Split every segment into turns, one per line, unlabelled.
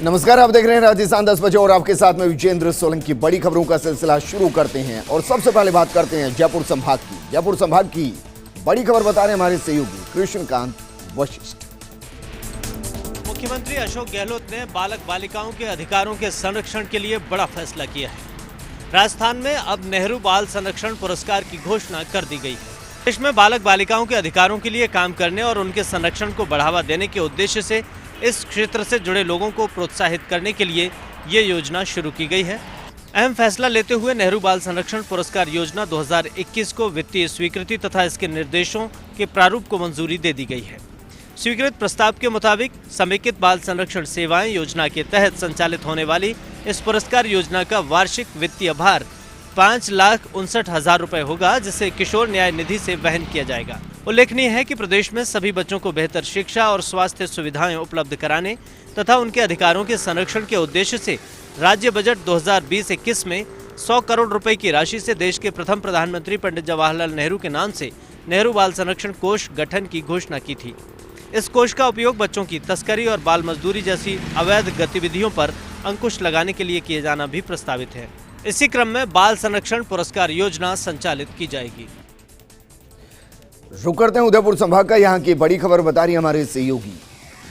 नमस्कार, आप देख रहे हैं राजस्थान 10 बजे और आपके साथ में विजेंद्र सोलंकी। बड़ी खबरों का सिलसिला शुरू करते हैं और सबसे पहले बात करते हैं जयपुर संभाग की। जयपुर संभाग की बड़ी खबर बता रहे हमारे सहयोगी कृष्णकांत वशिष्ठ।
मुख्यमंत्री अशोक गहलोत ने बालक बालिकाओं के अधिकारों के संरक्षण के लिए बड़ा फैसला किया है। राजस्थान में अब नेहरू बाल संरक्षण पुरस्कार की घोषणा कर दी गई है। देश में बालक बालिकाओं के अधिकारों के लिए काम करने और उनके संरक्षण को बढ़ावा देने के उद्देश्य से इस क्षेत्र से जुड़े लोगों को प्रोत्साहित करने के लिए ये योजना शुरू की गई है। अहम फैसला लेते हुए नेहरू बाल संरक्षण पुरस्कार योजना 2021 को वित्तीय स्वीकृति तथा इसके निर्देशों के प्रारूप को मंजूरी दे दी गई है। स्वीकृत प्रस्ताव के मुताबिक समेकित बाल संरक्षण सेवाएं योजना के तहत संचालित होने वाली इस पुरस्कार योजना का वार्षिक वित्तीय भार 5,59,000 रुपए होगा, जिसे किशोर न्याय निधि से वहन किया जाएगा। उल्लेखनीय है कि प्रदेश में सभी बच्चों को बेहतर शिक्षा और स्वास्थ्य सुविधाएं उपलब्ध कराने तथा उनके अधिकारों के संरक्षण के उद्देश्य से राज्य बजट 2020-21 में 100 करोड़ रुपए की राशि से देश के प्रथम प्रधानमंत्री पंडित जवाहरलाल नेहरू के नाम से नेहरू बाल संरक्षण कोष गठन की घोषणा की थी। इस कोष का उपयोग बच्चों की तस्करी और बाल मजदूरी जैसी अवैध गतिविधियों पर अंकुश लगाने के लिए किए जाना भी प्रस्तावित है। इसी क्रम में बाल संरक्षण पुरस्कार योजना संचालित की जाएगी।
रुक करते हैं उदयपुर संभाग का। यहाँ की बड़ी खबर बता रही हमारे सहयोगी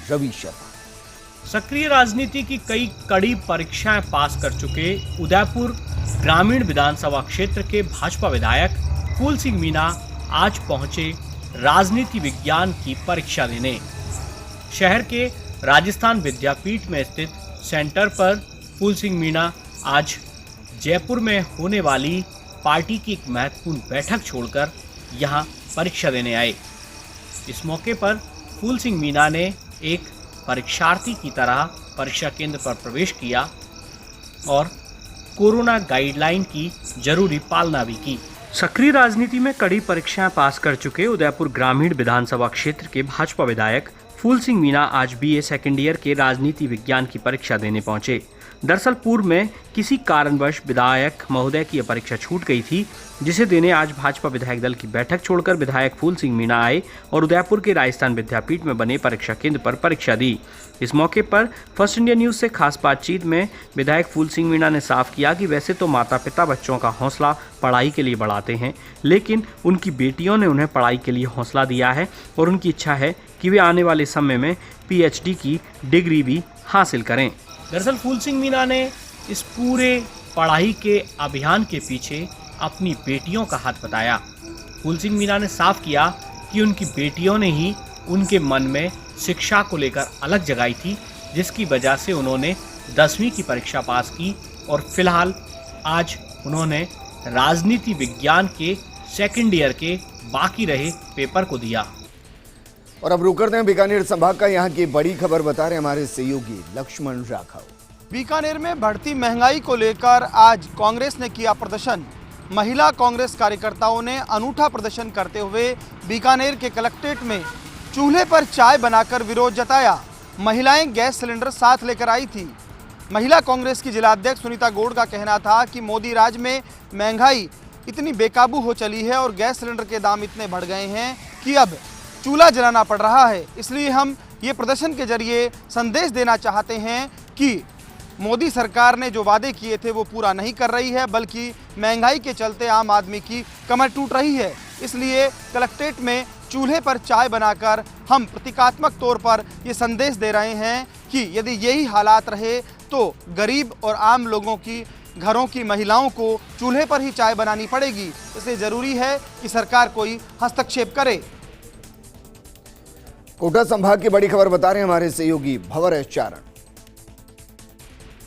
रवि शर्मा।
सक्रिय राजनीति की कई कड़ी परीक्षाएं पास कर चुके उदयपुर ग्रामीण विधानसभा क्षेत्र के भाजपा विधायक फूल सिंह मीणा आज पहुंचे राजनीति विज्ञान की परीक्षा देने। शहर के राजस्थान विद्यापीठ में स्थित सेंटर पर फूल सिंह मीणा आज जयपुर में होने वाली पार्टी की एक महत्वपूर्ण बैठक छोड़कर यहां परीक्षा देने आए। इस मौके पर फूल सिंह मीणा ने एक परीक्षार्थी की तरह परीक्षा केंद्र पर प्रवेश किया और कोरोना गाइडलाइन की जरूरी पालना भी की। सक्रिय राजनीति में कड़ी परीक्षाएं पास कर चुके उदयपुर ग्रामीण विधानसभा क्षेत्र के भाजपा विधायक फूल सिंह मीणा आज BA सेकेंड ईयर के राजनीति विज्ञान की परीक्षा देने पहुंचे। दरअसल पूर्व में किसी कारणवश विधायक महोदय की यह परीक्षा छूट गई थी, जिसे देने आज भाजपा विधायक दल की बैठक छोड़कर विधायक फूल सिंह मीणा आए और उदयपुर के राजस्थान विद्यापीठ में बने परीक्षा केंद्र पर परीक्षा दी। इस मौके पर फर्स्ट इंडिया न्यूज से खास बातचीत में विधायक फूल सिंह मीणा ने साफ किया कि वैसे तो माता पिता बच्चों का हौसला पढ़ाई के लिए बढ़ाते हैं, लेकिन उनकी बेटियों ने उन्हें पढ़ाई के लिए हौसला दिया है और उनकी इच्छा है कि वे आने वाले समय में PhD की डिग्री भी हासिल करें। दरअसल फूल सिंह मीणा ने इस पूरे पढ़ाई के अभियान के पीछे अपनी बेटियों का हाथ बताया। फूल सिंह मीणा ने साफ किया कि उनकी बेटियों ने ही उनके मन में शिक्षा को लेकर अलग जगाई थी, जिसकी वजह से उन्होंने 10वीं की परीक्षा पास की और फिलहाल आज उन्होंने राजनीति विज्ञान के सेकेंड ईयर के बाकी रहे पेपर को दिया।
और अब रुक करते हैं बीकानेर संभाग का। यहाँ की बड़ी खबर बता रहे हमारे सहयोगी लक्ष्मण राघव।
बीकानेर में बढ़ती महंगाई को लेकर आज कांग्रेस ने किया प्रदर्शन। महिला कांग्रेस कार्यकर्ताओं ने अनूठा प्रदर्शन करते हुए बीकानेर के कलेक्ट्रेट में चूल्हे पर चाय बनाकर विरोध जताया। महिलाएं गैस सिलेंडर साथ लेकर आई थी। महिला कांग्रेस की जिलाध्यक्ष सुनीता गौड़ का कहना था कि मोदी राज में महंगाई इतनी बेकाबू हो चली है और गैस सिलेंडर के दाम इतने बढ़ गए हैं कि अब चूल्हा जलाना पड़ रहा है। इसलिए हम ये प्रदर्शन के जरिए संदेश देना चाहते हैं कि मोदी सरकार ने जो वादे किए थे वो पूरा नहीं कर रही है, बल्कि महंगाई के चलते आम आदमी की कमर टूट रही है। इसलिए कलेक्ट्रेट में चूल्हे पर चाय बनाकर हम प्रतीकात्मक तौर पर ये संदेश दे रहे हैं कि यदि यही हालात रहे तो गरीब और आम लोगों की घरों की महिलाओं को चूल्हे पर ही चाय बनानी पड़ेगी। इसलिए ज़रूरी है कि सरकार कोई हस्तक्षेप करे।
कोटा संभाग की बड़ी खबर बता रहे हैं हमारे सहयोगी भवर चारण।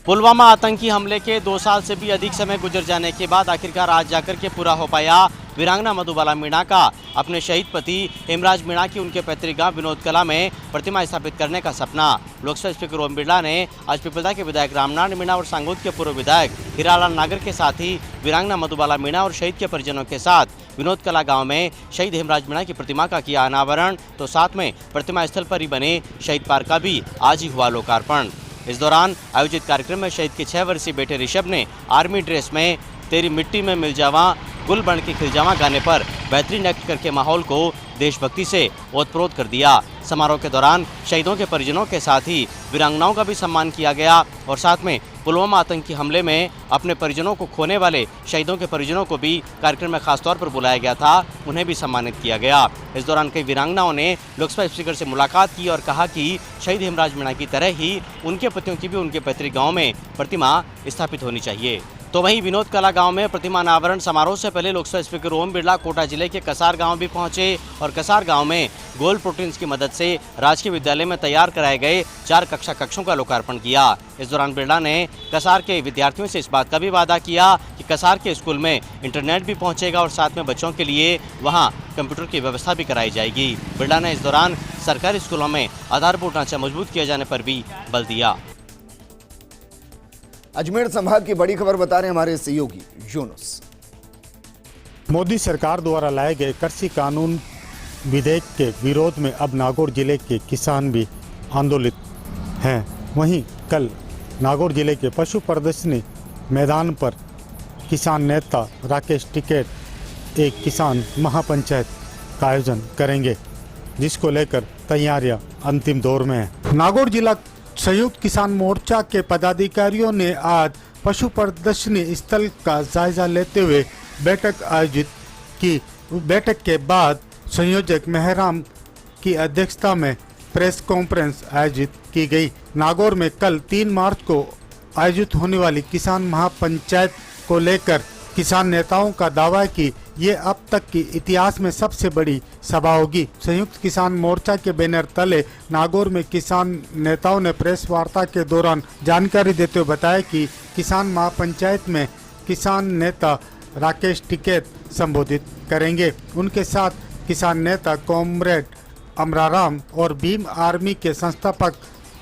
पुलवामा आतंकी हमले के 2 साल से भी अधिक समय गुजर जाने के बाद आखिरकार आज जाकर के पूरा हो पाया वीरांगना मधुबाला मीणा का अपने शहीद पति हेमराज मीणा की उनके पैतृक गांव विनोद कला में प्रतिमा स्थापित करने का सपना। लोकसभा स्पीकर ओम बिरला ने आज पिपलदा के विधायक रामनारायण मीणा और सांगोद के पूर्व विधायक हीरालाल नागर के साथ ही वीरांगना मधुबाला मीणा और शहीद के परिजनों के साथ विनोद कला गाँव में शहीद हेमराज मीणा की प्रतिमा का किया अनावरण, तो साथ में प्रतिमा स्थल पर ही बने शहीद पार्क का भी आज ही हुआ लोकार्पण। इस दौरान आयोजित कार्यक्रम में शहीद के 6 वर्षीय बेटे ऋषभ ने आर्मी ड्रेस में तेरी मिट्टी में मिल जावा गुल बन के खिलजावा गाने पर बेहतरीन एक्ट करके माहौल को देशभक्ति से ओतप्रोत कर दिया। समारोह के दौरान शहीदों के परिजनों के साथ ही वीरांगनाओं का भी सम्मान किया गया और साथ में पुलवामा आतंकी हमले में अपने परिजनों को खोने वाले शहीदों के परिजनों को भी कार्यक्रम में खास तौर पर बुलाया गया था, उन्हें भी सम्मानित किया गया। इस दौरान कई वीरांगनाओं ने लोकसभा स्पीकर से मुलाकात की और कहा कि शहीद हेमराज मीणा की तरह ही उनके पतियों की भी उनके पैतृक गाँव में प्रतिमा स्थापित होनी चाहिए। तो वहीं विनोद कला गांव में प्रतिमा अनावरण समारोह से पहले लोकसभा स्पीकर ओम बिरला कोटा जिले के कसार गांव भी पहुंचे और कसार गांव में गोल्ड प्रोटीन्स की मदद से राजकीय विद्यालय में तैयार कराए गए 4 कक्षों का लोकार्पण किया। इस दौरान बिरला ने कसार के विद्यार्थियों से इस बात का भी वादा किया कि कसार के स्कूल में इंटरनेट भी पहुँचेगा और साथ में बच्चों के लिए वहाँ कंप्यूटर की व्यवस्था भी कराई जाएगी। बिरला ने इस दौरान सरकारी स्कूलों में आधारभूत ढांचा मजबूत किए जाने पर भी बल दिया।
अजमेर संभाग की बड़ी खबर बता रहे हैं हमारे सहयोगी यूनुस।
मोदी सरकार द्वारा लाए गए कृषि कानून विधेयक के विरोध में अब नागौर जिले के किसान भी आंदोलित हैं। वहीं कल नागौर जिले के पशु प्रदर्शनी मैदान पर किसान नेता राकेश टिकैत एक किसान महापंचायत का आयोजन करेंगे, जिसको लेकर तैयारियां अंतिम दौर में हैं। नागौर जिला संयुक्त किसान मोर्चा के पदाधिकारियों ने आज पशु प्रदर्शनी स्थल का जायजा लेते हुए बैठक आयोजित की। बैठक के बाद संयोजक मेहराम की अध्यक्षता में प्रेस कॉन्फ्रेंस आयोजित की गई। नागौर में कल 3 मार्च को आयोजित होने वाली किसान महापंचायत को लेकर किसान नेताओं का दावा है कि ये अब तक की इतिहास में सबसे बड़ी सभा होगी। संयुक्त किसान मोर्चा के बैनर तले नागौर में किसान नेताओं ने प्रेस वार्ता के दौरान जानकारी देते हुए बताया कि किसान महापंचायत में किसान नेता राकेश टिकैत संबोधित करेंगे। उनके साथ किसान नेता कॉमरेड अमराराम और भीम आर्मी के संस्थापक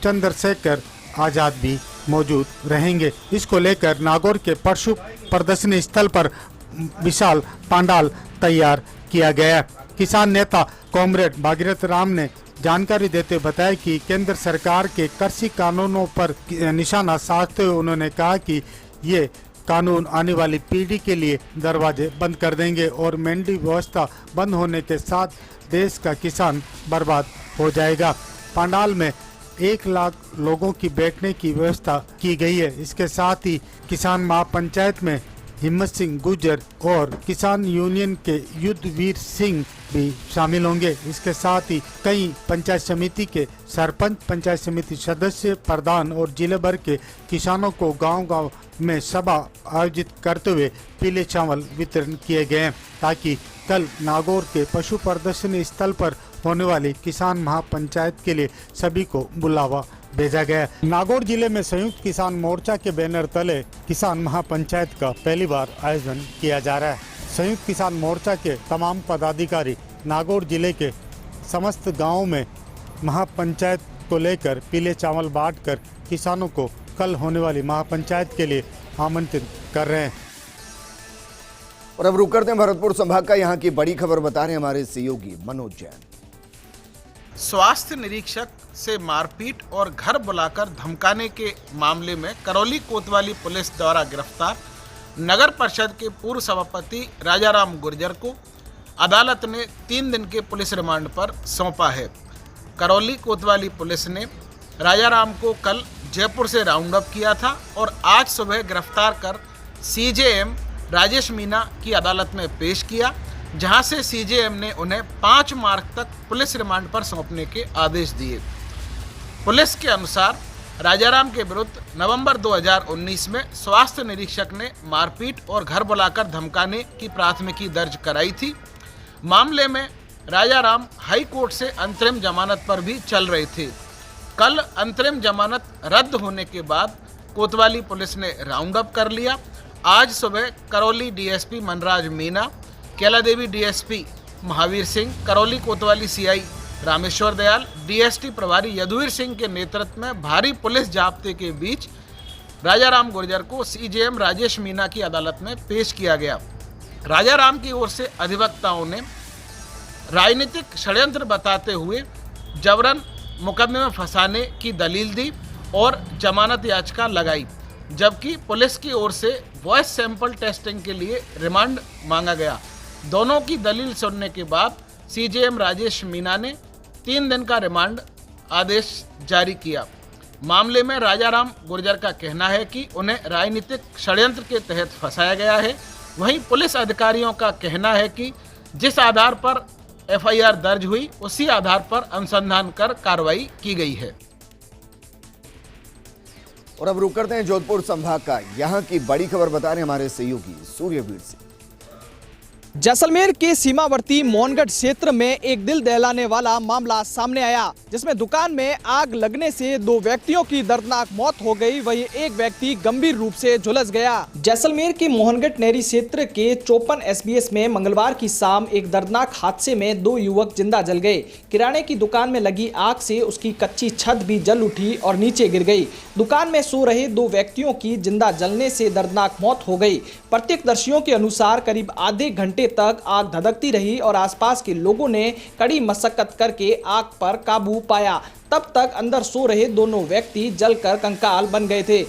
चंद्रशेखर आजाद भी मौजूद रहेंगे। इसको लेकर नागौर के पशु प्रदर्शनी स्थल पर विशाल पंडाल तैयार किया गया। किसान नेता कॉमरेड भागीरथ राम ने जानकारी देते बताया कि केंद्र सरकार के कृषि कानूनों पर निशाना साधते हुए उन्होंने कहा कि ये कानून आने वाली पीढ़ी के लिए दरवाजे बंद कर देंगे और मंडी व्यवस्था बंद होने के साथ देश का किसान बर्बाद हो जाएगा। पंडाल में 1 लाख लोगों की बैठने की व्यवस्था की गई है। इसके साथ ही किसान महापंचायत में हिम्मत सिंह गुर्जर और किसान यूनियन के युद्धवीर सिंह भी शामिल होंगे। इसके साथ ही कई पंचायत समिति के सरपंच, पंचायत समिति सदस्य, प्रधान और जिले भर के किसानों को गांव-गांव में सभा आयोजित करते हुए पीले चावल वितरण किए गए हैं, ताकि कल नागौर के पशु प्रदर्शनी स्थल पर होने वाली किसान महापंचायत के लिए सभी को बुलावा भेजा गया। नागौर जिले में संयुक्त किसान मोर्चा के बैनर तले किसान महापंचायत का पहली बार आयोजन किया जा रहा है। संयुक्त किसान मोर्चा के तमाम पदाधिकारी नागौर जिले के समस्त गांवों में महापंचायत को लेकर पीले चावल बांटकर किसानों को कल होने वाली महापंचायत के लिए आमंत्रित कर रहे हैं।
और अब रुक करते हैं भरतपुर संभाग का, यहाँ की बड़ी खबर बता रहे हैं हमारे सहयोगी मनोज जैन।
स्वास्थ्य निरीक्षक से मारपीट और घर बुलाकर धमकाने के मामले में करौली कोतवाली पुलिस द्वारा गिरफ्तार नगर परिषद के पूर्व सभापति राजाराम गुर्जर को अदालत ने 3 दिन के पुलिस रिमांड पर सौंपा है। करौली कोतवाली पुलिस ने राजाराम को कल जयपुर से राउंड अप किया था और आज सुबह गिरफ्तार कर सीजेएम राजेश मीना की अदालत में पेश किया, जहां से सीजेएम ने उन्हें 5 मार्च तक पुलिस रिमांड पर सौंपने के आदेश दिए। पुलिस के अनुसार राजाराम के विरुद्ध नवंबर 2019 में स्वास्थ्य निरीक्षक ने मारपीट और घर बुलाकर धमकाने की प्राथमिकी दर्ज कराई थी। मामले में राजाराम हाई कोर्ट से अंतरिम जमानत पर भी चल रहे थे। कल अंतरिम जमानत रद्द होने के बाद कोतवाली पुलिस ने राउंड अप कर लिया। आज सुबह करौली डीएसपी मनराज मीना, कैला देवी डीएसपी महावीर सिंह, करौली कोतवाली सीआई रामेश्वर दयाल, डीएसटी प्रभारी यदुवीर सिंह के नेतृत्व में भारी पुलिस जाब्ते के बीच राजाराम गुर्जर को सीजेएम राजेश मीना की अदालत में पेश किया गया। राजाराम की ओर से अधिवक्ताओं ने राजनीतिक षड्यंत्र बताते हुए जबरन मुकदमे में फंसाने की दलील दी और जमानत याचिका लगाई। जबकि पुलिस की ओर से वॉइस सैंपल टेस्टिंग के लिए रिमांड मांगा गया। दोनों की दलील सुनने के बाद सीजेएम राजेश मीणा ने 3 दिन का रिमांड आदेश जारी किया। मामले में राजाराम गुर्जर का कहना है कि उन्हें राजनीतिक षड्यंत्र के तहत फंसाया गया है। वहीं पुलिस अधिकारियों का कहना है कि जिस आधार पर एफआईआर दर्ज हुई उसी आधार पर अनुसंधान कर कार्रवाई की गई है।
और अब रुक करते हैं जोधपुर संभाग का। यहां की बड़ी खबर बता रहे हमारे सहयोगी सूर्यवीर से।
जैसलमेर के सीमावर्ती मोहनगढ़ क्षेत्र में एक दिल दहलाने वाला मामला सामने आया, जिसमें दुकान में आग लगने से 2 व्यक्तियों की दर्दनाक मौत हो गई, वहीं एक व्यक्ति गंभीर रूप से झुलस गया। जैसलमेर के मोहनगढ़ नहरी क्षेत्र के 54 SBS में मंगलवार की शाम एक दर्दनाक हादसे में 2 युवक जिंदा जल गए। किराने की दुकान में लगी आग से उसकी कच्ची छत भी जल उठी और नीचे गिर गई। दुकान में सो रहे 2 व्यक्तियों की जिंदा जलने से दर्दनाक मौत हो गई। प्रत्यक्षदर्शियों के अनुसार करीब आधे घंटे तक आग धधकती रही और आसपास के लोगों ने कड़ी मशक्कत करके आग पर काबू पाया। तब तक अंदर सो रहे दोनों व्यक्ति जलकर कंकाल बन गए थे।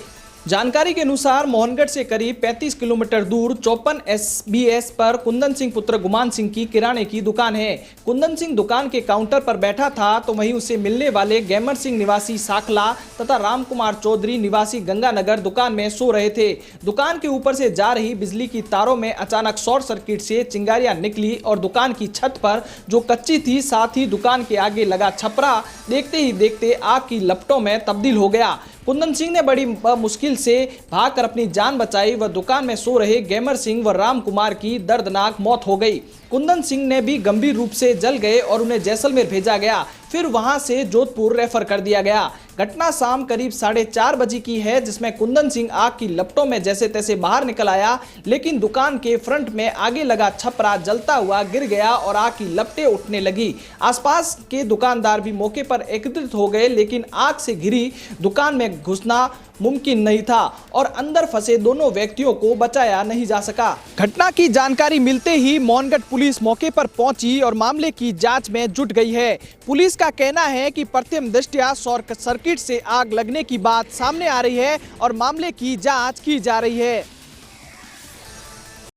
जानकारी के अनुसार मोहनगढ़ से करीब 35 किलोमीटर दूर 54 SBS पर कुंदन सिंह पुत्र गुमान सिंह की किराने की दुकान है। कुंदन सिंह दुकान के काउंटर पर बैठा था तो वहीं उसे मिलने वाले गैमर सिंह निवासी साखला तथा राम कुमार चौधरी निवासी गंगानगर दुकान में सो रहे थे। दुकान के ऊपर से जा रही बिजली की तारों में अचानक शॉर्ट सर्किट से चिंगारियां निकली और दुकान की छत पर जो कच्ची थी, साथ ही दुकान के आगे लगा छपरा देखते ही देखते आग की लपटों में तब्दील हो गया। कुंदन सिंह ने बड़ी मुश्किल से भागकर अपनी जान बचाई व दुकान में सो रहे गैमर सिंह व राम कुमार की दर्दनाक मौत हो गई। कुंदन सिंह ने भी गंभीर रूप से जल गए और उन्हें जैसलमेर भेजा गया, फिर वहां से जोधपुर रेफर कर दिया गया। घटना शाम करीब 4:30 बजे की है, जिसमें कुंदन सिंह आग की लपटों में जैसे तैसे बाहर निकल आया, लेकिन दुकान के फ्रंट में आगे लगा छपरा जलता हुआ गिर गया और आग की लपटें उठने लगी। आसपास के दुकानदार भी मौके पर एकत्रित हो गए, लेकिन आग से घिरी दुकान में घुसना मुमकिन नहीं था और अंदर फंसे दोनों व्यक्तियों को बचाया नहीं जा सका। घटना की जानकारी मिलते ही मोहनगढ़ पुलिस मौके पर पहुंची और मामले की जांच में जुट गई है। पुलिस का कहना है कि प्रथम दृष्टया शॉर्ट सर्किट से आग लगने की बात सामने आ रही है और मामले की जांच की जा रही है।